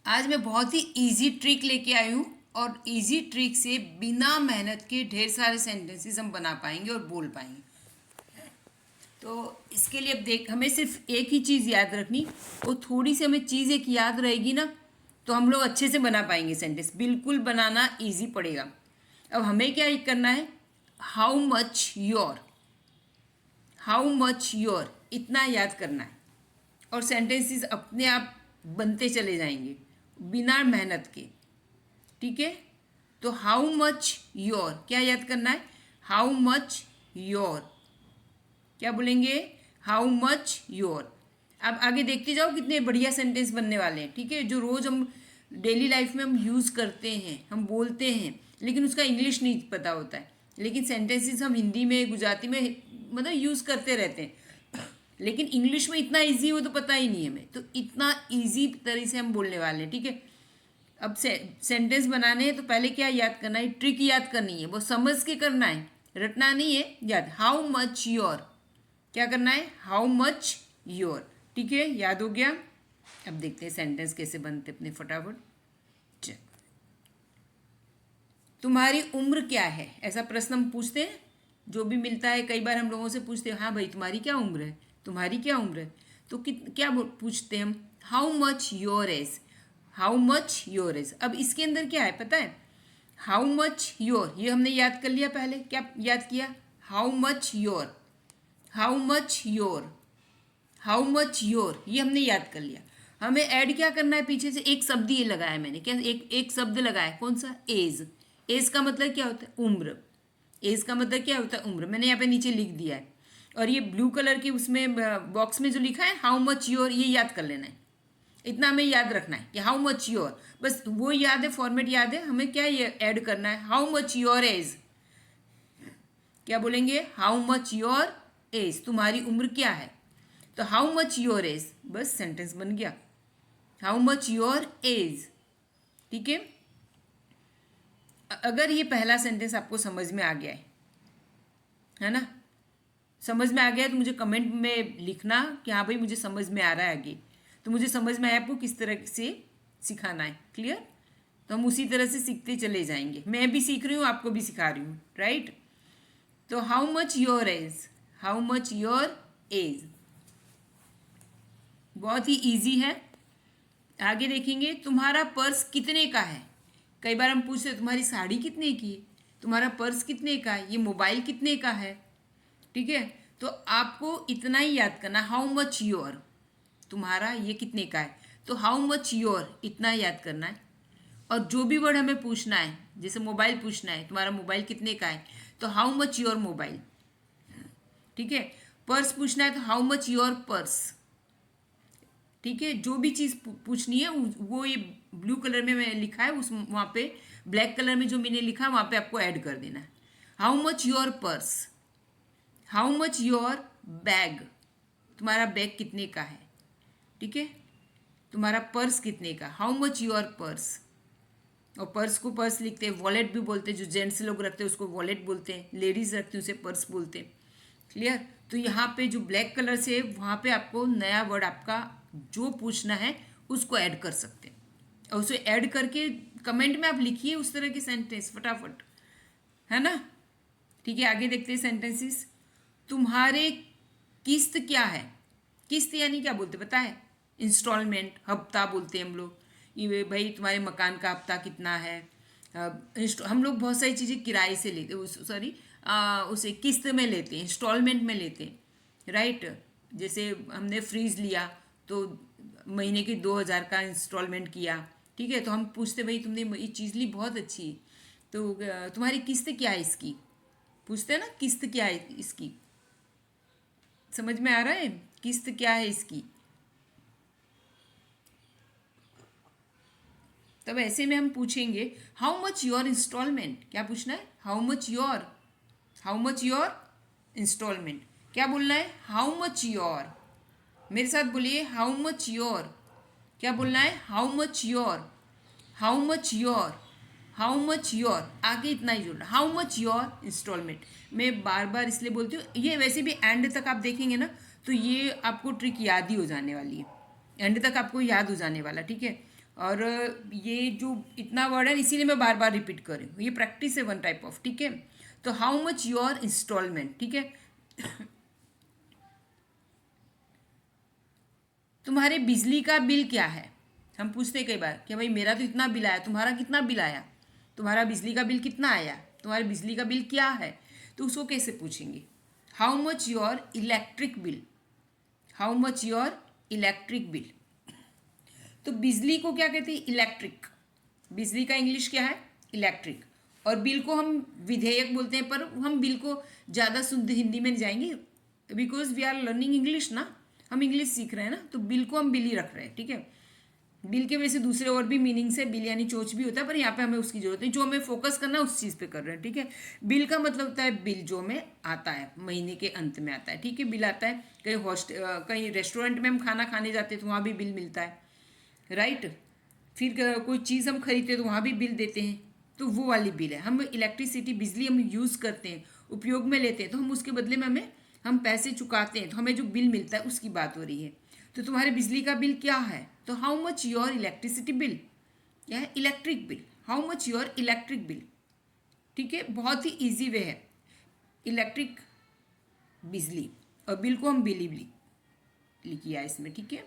आज मैं बहुत ही इजी ट्रिक लेके आई हूँ और इजी ट्रिक से बिना मेहनत के ढेर सारे सेंटेंसेस हम बना पाएंगे और बोल पाएंगे। तो इसके लिए अब देख, हमें सिर्फ एक ही चीज़ याद रखनी, वो थोड़ी सी हमें चीज़ एक याद रहेगी ना, तो हम लोग अच्छे से बना पाएंगे सेंटेंस। बिल्कुल बनाना इजी पड़ेगा। अब हमें क्या करना है, how much your, how much your, इतना याद करना है और सेंटेंसेस अपने आप बनते चले जाएंगे बिना मेहनत के। ठीक है, तो हाउ मच योर क्या याद करना है, हाउ मच योर, क्या बोलेंगे, हाउ मच योर। अब आगे देखते जाओ कितने बढ़िया सेंटेंस बनने वाले हैं। ठीक है, जो रोज हम डेली लाइफ में हम यूज़ करते हैं, हम बोलते हैं, लेकिन उसका इंग्लिश नहीं पता होता है, लेकिन सेंटेंसेस हम हिंदी में गुजराती में मतलब यूज़ करते रहते हैं, लेकिन इंग्लिश में इतना इजी हो तो पता ही नहीं है हमें। तो इतना इजी तरह से हम बोलने वाले हैं। ठीक है, अब सेंटेंस बनाने हैं तो पहले क्या याद करना है, ट्रिक याद करनी है, वो समझ के करना है, रटना नहीं है। याद, हाउ मच योर, क्या करना है, हाउ मच योर। ठीक है, याद हो गया। अब देखते हैं सेंटेंस कैसे बनते अपने फटाफट। चल, तुम्हारी उम्र क्या है, ऐसा प्रश्न हम पूछते हैं, जो भी मिलता है। कई बार हम लोगों से पूछते हैं, हाँ भाई तुम्हारी क्या उम्र है, तुम्हारी क्या उम्र है। तो क्या पूछते हैं हम, how much your age, how much your age. अब इसके अंदर क्या है पता है, हाउ मच योर, ये हमने याद कर लिया। पहले क्या याद किया, how much your, how much your, how much your, ये हमने याद कर लिया। हमें ऐड क्या करना है, पीछे से एक शब्द ये लगाया मैंने, क्या एक एक शब्द लगाया, कौन सा, एज। एज का मतलब क्या होता है, उम्र। एज का मतलब क्या होता है, उम्र। मैंने यहाँ पे नीचे लिख दिया है। और ये ब्लू कलर की उसमें बॉक्स में जो लिखा है हाउ मच योर, ये याद कर लेना है। इतना हमें याद रखना है कि हाउ मच योर, बस वो याद है, फॉर्मेट याद है। हमें क्या ये ऐड करना है, हाउ मच योर एज। क्या बोलेंगे, हाउ मच योर एज, तुम्हारी उम्र क्या है। तो हाउ मच योर एज, बस सेंटेंस बन गया, हाउ मच योर एज। ठीक है, अगर ये पहला सेंटेंस आपको समझ में आ गया है ना, समझ में आ गया है, तो मुझे कमेंट में लिखना कि हाँ भाई मुझे समझ में आ रहा है आगे। तो मुझे समझ में आया आपको किस तरह से सिखाना है, क्लियर। तो हम उसी तरह से सीखते चले जाएंगे। मैं भी सीख रही हूँ, आपको भी सिखा रही हूँ, राइट। तो how much your age, how much your age, बहुत ही इजी है। आगे देखेंगे, तुम्हारा पर्स कितने का है। कई बार हम पूछते हैं तुम्हारी साड़ी कितने की है, तुम्हारा पर्स कितने का है, ये मोबाइल कितने का है। ठीक है, तो आपको इतना ही याद करना, हाउ मच योर, तुम्हारा ये कितने का है, तो हाउ मच योर, इतना याद करना है। और जो भी वर्ड हमें पूछना है, जैसे मोबाइल पूछना है, तुम्हारा मोबाइल कितने का है, तो हाउ मच योर मोबाइल। ठीक है, पर्स पूछना है तो हाउ मच योर पर्स। ठीक है, जो भी चीज़ पूछनी है वो ये ब्लू कलर में मैं लिखा है, उस वहाँ पे ब्लैक कलर में जो मैंने लिखा है वहाँ पे आपको ऐड कर देना है। How much your purse, how much your bag, तुम्हारा बैग कितने का है। ठीक है, तुम्हारा पर्स कितने का, हाउ मच योर पर्स। और पर्स को पर्स लिखते हैं, वॉलेट भी बोलते हैं, जो जेंट्स लोग रखते हैं उसको वॉलेट बोलते हैं, लेडीज रखती हैं उसे पर्स बोलते हैं। क्लियर। तो यहाँ पे जो ब्लैक कलर से वहाँ पे आपको नया वर्ड आपका जो पूछना है उसको ऐड कर सकते हैं, और उसे ऐड करके कमेंट में आप लिखिए उस तरह के सेंटेंस फटाफट, है ना। ठीक है, आगे देखते हैं सेंटेंसेस। तुम्हारे किस्त क्या है, किस्त यानी क्या बोलते पता है, इंस्टॉलमेंट, हफ्ता बोलते हैं हम लोग। ये भाई तुम्हारे मकान का हफ्ता कितना है। हम लोग बहुत सारी चीज़ें किराए से लेते, सॉरी उसे किस्त में लेते हैं, इंस्टॉलमेंट में लेते हैं, राइट। जैसे हमने फ्रीज लिया तो महीने के 2,000 का इंस्टॉलमेंट किया। ठीक है, तो हम पूछते भाई तुमने ये चीज़ ली बहुत अच्छी है, तो तुम्हारी किस्त क्या है इसकी, पूछते हैं ना, किस्त क्या है इसकी। समझ में आ रहा है, किस्त क्या है इसकी। तब ऐसे में हम पूछेंगे हाउ मच योर इंस्टॉलमेंट, क्या पूछना है, how much your, how much your instalment. क्या बोलना है, हाउ मच योर, मेरे साथ बोलिए, हाउ मच योर। क्या बोलना है, how much your, how much your, how much your, आगे इतना ही जोड़ना, हाउ मच योर इंस्टॉलमेंट। मैं बार बार इसलिए बोलती हूँ, ये वैसे भी एंड तक आप देखेंगे ना तो ये आपको ट्रिक याद ही हो जाने वाली है, एंड तक आपको याद हो जाने वाला। ठीक है, और ये जो इतना वर्ड है इसीलिए मैं बार बार रिपीट कर रही हूँ, ये प्रैक्टिस है वन टाइप ऑफ, ठीक है। तो हाउ मच योर इंस्टॉलमेंट, ठीक है। तुम्हारे बिजली का बिल क्या है, हम पूछते हैं कई बार कि भाई मेरा तो इतना बिल आया, तुम्हारा कितना बिल आया, तुम्हारा बिजली का बिल कितना आया, तुम्हारे बिजली का बिल क्या है। तो उसको कैसे पूछेंगे, how much your electric bill, how much your electric bill. तो बिजली को क्या कहते हैं, इलेक्ट्रिक, बिजली का इंग्लिश क्या है, इलेक्ट्रिक। और बिल को हम विधेयक बोलते हैं, पर हम बिल को ज़्यादा शुद्ध हिंदी में जाएंगे, because we are learning English ना, हम इंग्लिश सीख रहे हैं ना, तो बिल को हम बिल ही रख रहे हैं, ठीक है। बिल के वैसे दूसरे और भी मीनिंग्स है, बिल यानी चोच भी होता है, पर यहाँ पे हमें उसकी जरूरत नहीं, जो हमें फोकस करना है उस चीज़ पे कर रहे हैं, ठीक है। बिल का मतलब होता है बिल जो हमें आता है, महीने के अंत में आता है, ठीक है, बिल आता है। कहीं रेस्टोरेंट में हम खाना खाने जाते हैं तो वहाँ भी बिल मिलता है, राइट। फिर कोई चीज़ हम खरीदते हैं तो वहाँ भी बिल देते हैं, तो वो वाली बिल है। हम इलेक्ट्रिसिटी, बिजली हम यूज़ करते हैं, उपयोग में लेते हैं, तो हम उसके बदले में हम पैसे चुकाते हैं, तो हमें जो बिल मिलता है उसकी बात हो रही है। तो तुम्हारे बिजली का बिल क्या है, तो how much your electricity bill, क्या है, electric bill, how much your electric bill, ठीक है। बहुत ही ईजी वे है, इलेक्ट्रिक, बिजली, और बिल को हम बिल ही लिखिए इसमें, ठीक है।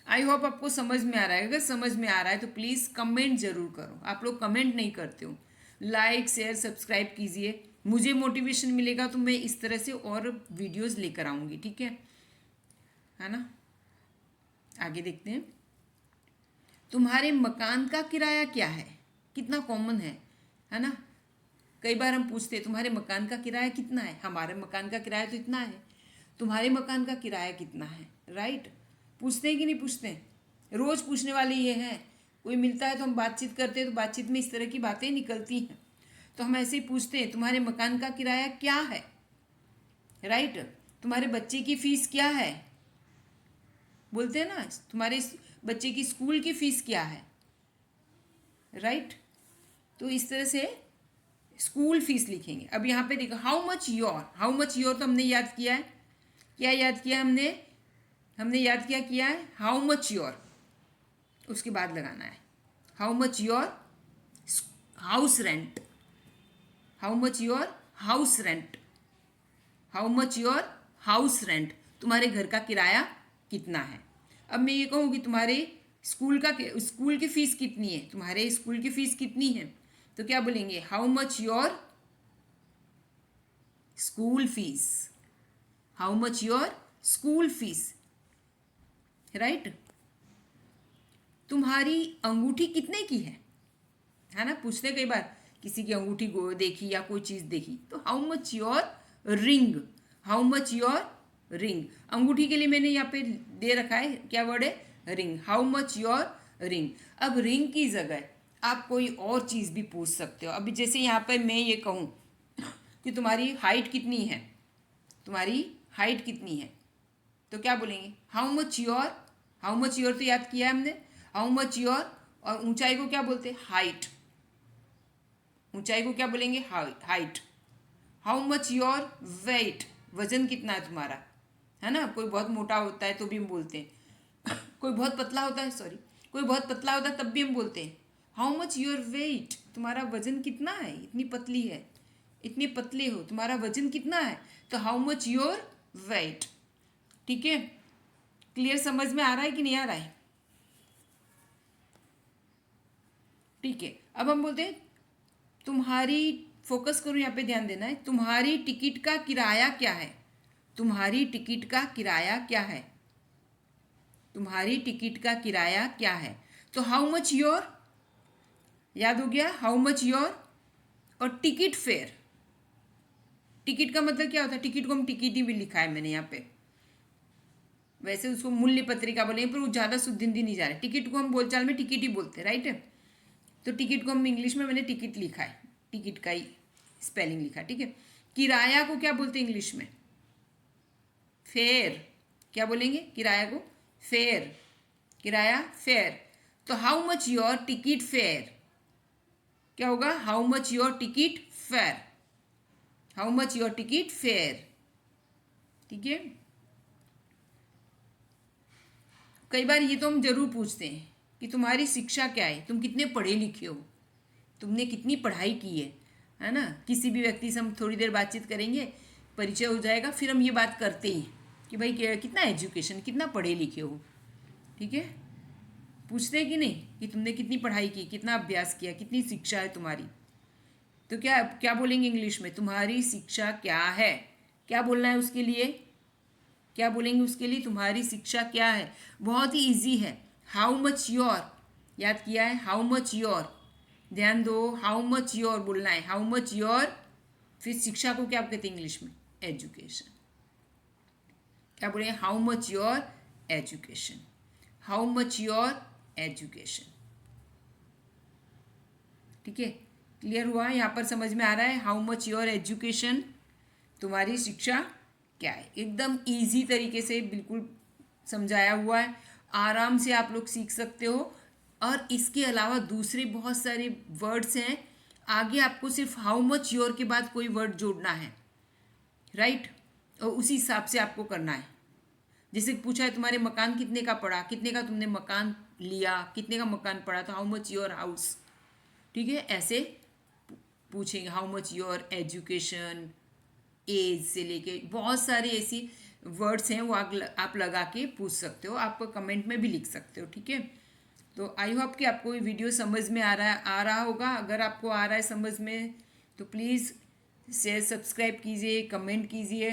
आई होप आपको समझ में आ रहा है, अगर समझ में आ रहा है तो प्लीज़ कमेंट जरूर करो, आप लोग कमेंट नहीं करते हो। लाइक शेयर सब्सक्राइब कीजिए, मुझे मोटिवेशन मिलेगा तो मैं इस तरह से और वीडियोस लेकर आऊँगी, ठीक है ना। आगे देखते हैं, तुम्हारे मकान का किराया क्या है, कितना कॉमन है ना। कई बार हम पूछते हैं तुम्हारे मकान का किराया कितना है, हमारे मकान का किराया तो इतना है, तुम्हारे मकान का किराया कितना है, राइट। पूछते हैं कि नहीं पूछते हैं, रोज़ पूछने वाले ये हैं। कोई मिलता है तो हम बातचीत करते हैं, तो बातचीत में इस तरह की बातें निकलती हैं, तो हम ऐसे ही पूछते हैं तुम्हारे मकान का किराया क्या है, राइट। तुम्हारे बच्चे की फ़ीस क्या है, बोलते हैं ना, तुम्हारे बच्चे की स्कूल की फ़ीस क्या है, राइट। तो इस तरह से स्कूल फीस लिखेंगे। अब यहाँ पे देखो how much your, how much your तो हमने याद किया है, क्या याद किया हमने, हमने याद किया है हाउ मच योर, उसके बाद लगाना है how much your house rent, how much your house rent, how much your house rent, तुम्हारे घर का किराया कितना है। अब मैं ये कहूँ कि तुम्हारे स्कूल की फ़ीस कितनी है, तुम्हारे स्कूल की फ़ीस कितनी है, तो क्या बोलेंगे, how much your school fees, how much your school fees, right. तुम्हारी अंगूठी कितने की है ना, पूछते कई बार, किसी की अंगूठी देखी या कोई चीज़ देखी, तो how much your ring, how much your ring, अंगूठी के लिए मैंने यहाँ पे दे रखा है, क्या वर्ड है, ring, how much your ring. अब रिंग की जगह आप कोई और चीज़ भी पूछ सकते हो। अभी जैसे यहाँ पे मैं ये कहूँ कि तुम्हारी हाइट कितनी है, तुम्हारी हाइट कितनी है, तो क्या बोलेंगे, how much your, how much your तो याद किया है हमने, हाउ मच योर। और ऊंचाई को क्या बोलते हैं, हाइट, ऊंचाई को क्या बोलेंगे, height. How much your weight, वजन कितना है तुम्हारा, है ना। कोई बहुत मोटा होता है तो भी हम बोलते हैं, कोई बहुत पतला होता है, सॉरी, कोई बहुत पतला होता है तब भी हम बोलते हैं हाउ मच योर वेट, तुम्हारा वजन कितना है, इतनी पतली है, इतने पतले हो, तुम्हारा वजन कितना है, तो हाउ मच योर वेट, ठीक है। क्लियर, समझ में आ रहा है कि नहीं आ रहा है, ठीक है। अब हम बोलते हैं तुम्हारी, फोकस करो यहाँ पे, ध्यान देना है, तुम्हारी टिकट का किराया क्या है, तुम्हारी टिकट का किराया क्या है, तुम्हारी टिकट का किराया क्या है, तो हाउ मच योर, याद हो गया, हाउ मच योर। और टिकट फेयर, टिकट का मतलब क्या होता है, टिकट को हम टिकट ही भी लिखा है मैंने यहाँ पे, वैसे उसको मूल्य पत्रिका बोलेंगे पर वो ज़्यादा शुद्ध हिंदी नहीं जा रहा है, टिकट को हम बोलचाल में टिकट ही बोलते हैं, राइट। तो टिकट को हम इंग्लिश में मैंने टिकट लिखा है, टिकट का ही स्पेलिंग लिखा, ठीक है। किराया को क्या बोलते हैं इंग्लिश में, फेयर, क्या बोलेंगे किराया को, फेयर, किराया फेयर। तो how much your ticket fair, क्या होगा, how much your ticket fair, how much your ticket fair, ठीक है। कई बार ये तो हम जरूर पूछते हैं कि तुम्हारी शिक्षा क्या है, तुम कितने पढ़े लिखे हो, तुमने कितनी पढ़ाई की है ना। किसी भी व्यक्ति से हम थोड़ी देर बातचीत करेंगे, परिचय हो जाएगा, फिर हम ये बात करते हैं कि भाई कितना एजुकेशन, कितना पढ़े लिखे हो। ठीक है, पूछते हैं कि नहीं कि तुमने कितनी पढ़ाई की, कितना अभ्यास किया, कितनी शिक्षा है तुम्हारी। तो क्या क्या बोलेंगे इंग्लिश में, तुम्हारी शिक्षा क्या है, क्या बोलना है उसके लिए, क्या बोलेंगे उसके लिए, तुम्हारी शिक्षा क्या है। बहुत ही इजी है। हाउ मच योर, याद किया है, हाउ मच योर, ध्यान दो, हाउ मच योर बोलना है, हाउ मच योर। फिर शिक्षा को क्या कहते हैं इंग्लिश में, एजुकेशन। क्या बोलेंगे, how much your education, how much your education. ठीक है, क्लियर हुआ, यहाँ पर समझ में आ रहा है, हाउ मच योर एजुकेशन, तुम्हारी शिक्षा क्या है। एकदम इजी तरीके से बिल्कुल समझाया हुआ है, आराम से आप लोग सीख सकते हो। और इसके अलावा दूसरे बहुत सारे वर्ड्स हैं, आगे आपको सिर्फ हाउ मच योर के बाद कोई वर्ड जोड़ना है, राइट, और उसी हिसाब से आपको करना है। जैसे पूछा है तुम्हारे मकान कितने का पड़ा, कितने का तुमने मकान लिया, कितने का मकान पड़ा, तो हाउ मच योर हाउस। ठीक है, ऐसे पूछेंगे, how much your education, age से लेके बहुत सारे ऐसी वर्ड्स हैं, वो आप लगा के पूछ सकते हो, आप कमेंट में भी लिख सकते हो। ठीक है, तो आई होप कि आपको ये वीडियो समझ में आ रहा होगा। अगर आपको आ रहा है समझ में तो प्लीज़ शेयर सब्सक्राइब कीजिए, कमेंट कीजिए,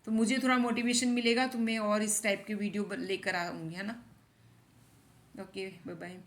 तो मुझे थोड़ा मोटिवेशन मिलेगा, तो मैं और इस टाइप के वीडियो लेकर आऊँगी, है ना। Okay, bye bye.